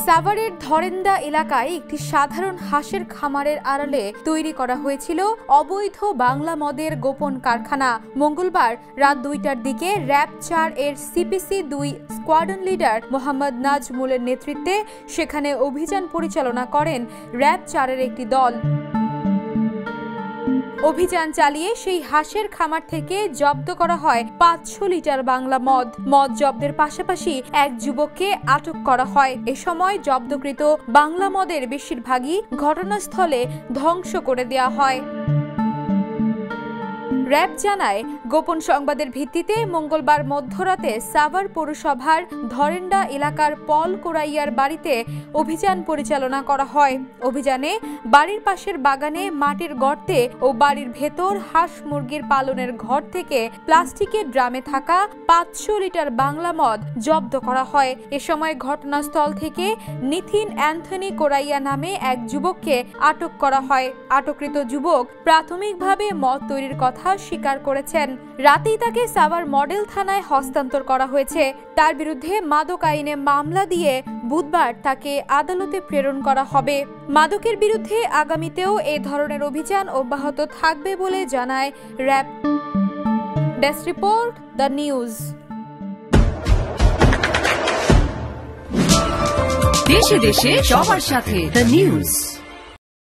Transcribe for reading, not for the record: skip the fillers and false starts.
সাভারের ধরেন্দা এলাকায় একটি সাধারণ হাঁসের খামারের আড়ালে তৈরি করা হয়েছিল অবৈধ বাংলা মদের গোপন কারখানা। মঙ্গলবার রাত 2টার দিকে র‍্যাব 4 এর সিপিসি 2 স্কোয়াড্রন লিডার মোহাম্মদ নাজমুলের নেতৃত্বে সেখানে অভিযান পরিচালনা করেন র‍্যাব 4 এর একটি দল। অভিযান চালিয়ে সেই হাঁসের খামার থেকে জব্দ করা হয় 500 লিটার বাংলা মদ জব্দের পাশাপাশি এক যুবককে আটক করা হয়। এ সময় জব্দকৃত বাংলা মদের বেশিরভাগই ঘটনাস্থলে ধ্বংস করে দেওয়া হয়। র‍্যাব জানায়, গোপন সংবাদের ভিত্তিতে মঙ্গলবার মধ্যরাতে সাভার পৌরসভার ধরেন্দা এলাকার পল কোরাইয়ার বাড়িতে অভিযান পরিচালনা করা হয়। অভিযানে বাড়ির পাশের বাগানে, মাটির গর্তে ও বাড়ির ভেতর হাঁস মুরগির পালনের ঘর থেকে প্লাস্টিকের ড্রামে থাকা 500 লিটার বাংলা মদ জব্দ করা হয়। এ সময় ঘটনাস্থল থেকে নিথিন অ্যান্থনি কোরাইয়া নামে এক যুবককে আটক করা হয়। আটককৃত যুবক প্রাথমিকভাবে মদ তৈরির কথা স্বীকার করেছেন। রাতেই তাকে সাভার মডেল থানায় হস্তান্তর করা হয়েছে। তার বিরুদ্ধে মাদক আইনে মামলা দিয়ে বুধবার তাকে আদালতে প্রেরণ করা হবে। মাদকের বিরুদ্ধে আগামীতেও এ ধরনের অভিযান অব্যাহত থাকবে বলে জানায় RAB. Desk report, the news. দেশে দেশে সবার সাথে, দ্য নিউজ।